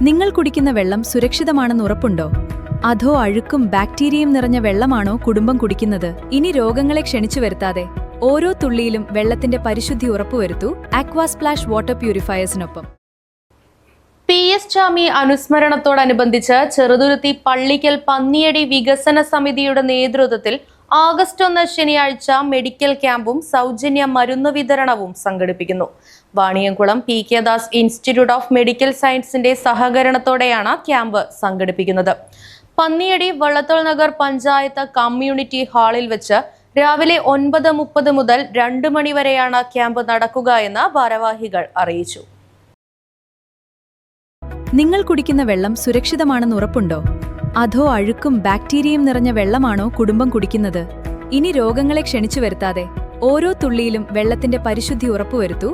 നിങ്ങൾ കുടിക്കുന്ന വെള്ളം സുരക്ഷിതമാണെന്ന് ഉറപ്പുണ്ടോ? അതോ അഴുക്കും ബാക്ടീരിയയും നിറഞ്ഞ വെള്ളമാണോ കുടുംബം കുടിക്കുന്നത്? ഇനി രോഗങ്ങളെ ക്ഷണിച്ചു വരുത്താതെ ഓരോ തുള്ളിയിലും വെള്ളത്തിന്റെ പരിശുദ്ധി ഉറപ്പുവരുത്തൂ ആക്വാ സ്പ്ലാഷ് വാട്ടർ പ്യൂരിഫയേഴ്സിനൊപ്പം. PS ചാമി അനുസ്മരണത്തോടനുബന്ധിച്ച് ചെറുതുരുത്തി പള്ളിക്കൽ പന്നിയടി വികസന സമിതിയുടെ നേതൃത്വത്തിൽ ആഗസ്റ്റ് 1 ശനിയാഴ്ച മെഡിക്കൽ ക്യാമ്പും സൗജന്യ മരുന്ന് വിതരണവും സംഘടിപ്പിക്കുന്നു. Vaniyamkulam PK Das institute of medical സയൻസിന്റെ സഹകരണത്തോടെയാണ് ക്യാമ്പ് സംഘടിപ്പിക്കുന്നത്. പന്നിയടി വള്ളത്തോൾ നഗർ പഞ്ചായത്ത് കമ്മ്യൂണിറ്റി ഹാളിൽ വെച്ച് രാവിലെ 9:30 മുതൽ 2 മണി വരെയാണ് ക്യാമ്പ് നടക്കുക എന്ന് ഭാരവാഹികൾ അറിയിച്ചു. നിങ്ങൾ കുടിക്കുന്ന വെള്ളം സുരക്ഷിതമാണെന്ന് ഉറപ്പുണ്ടോ? അതോ അഴുക്കും ബാക്ടീരിയയും നിറഞ്ഞ വെള്ളമാണോ കുടുംബം കുടിക്കുന്നത്? ഇനി രോഗങ്ങളെ ക്ഷണിച്ചു വരുത്താതെ ഓരോ തുള്ളിയിലും വെള്ളത്തിന്റെ പരിശുദ്ധി ഉറപ്പുവരുത്തൂ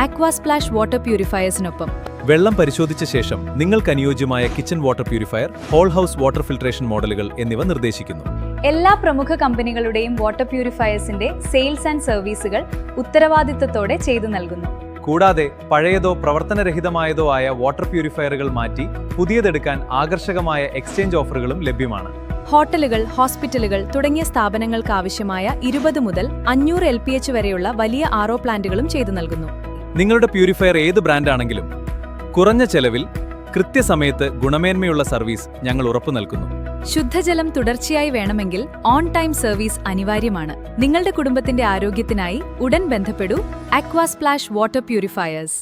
ആക്വാ സ്പ്ലാഷ് വാട്ടർ പ്യൂരിഫയേഴ്സിനൊപ്പം. വെള്ളം പരിശോധിച്ച ശേഷം നിങ്ങൾക്ക് അനുയോജ്യമായ kitchen water purifier, whole house water filtration മോഡലുകൾ എന്നിവ നിർദ്ദേശിക്കുന്നു. എല്ലാ പ്രമുഖ കമ്പനികളുടെയും വാട്ടർ പ്യൂരിഫയേഴ്സിന്റെ സെയിൽസ് ആൻഡ് സർവീസുകൾ ഉത്തരവാദിത്തത്തോടെ ചെയ്തു നൽകുന്നു. കൂടാതെ പഴയതോ പ്രവർത്തനരഹിതമായതോ ആയ വാട്ടർ പ്യൂരിഫയറുകൾ മാറ്റി പുതിയതെടുക്കാൻ ആകർഷകമായ എക്സ്ചേഞ്ച് ഓഫറുകളും ലഭ്യമാണ്. ഹോട്ടലുകൾ, ഹോസ്പിറ്റലുകൾ തുടങ്ങിയ സ്ഥാപനങ്ങൾക്ക് ആവശ്യമായ 20 മുതൽ 500 LPH വരെയുള്ള വലിയ RO പ്ലാന്റുകളും ചെയ്തു നൽകുന്നു. നിങ്ങളുടെ പ്യൂരിഫയർ ഏത് ബ്രാൻഡാണെങ്കിലും കുറഞ്ഞ ചെലവിൽ കൃത്യസമയത്ത് ഗുണമേന്മയുള്ള സർവീസ് ഞങ്ങൾ ഉറപ്പു നൽകുന്നു. ശുദ്ധജലം തുടർച്ചയായി വേണമെങ്കിൽ ഓൺ ടൈം സർവീസ് അനിവാര്യമാണ്. നിങ്ങളുടെ കുടുംബത്തിന്റെ ആരോഗ്യത്തിനായി ഉടൻ ബന്ധപ്പെടൂ ആക്വാ സ്പ്ലാഷ് വാട്ടർ പ്യൂരിഫയേഴ്സ്.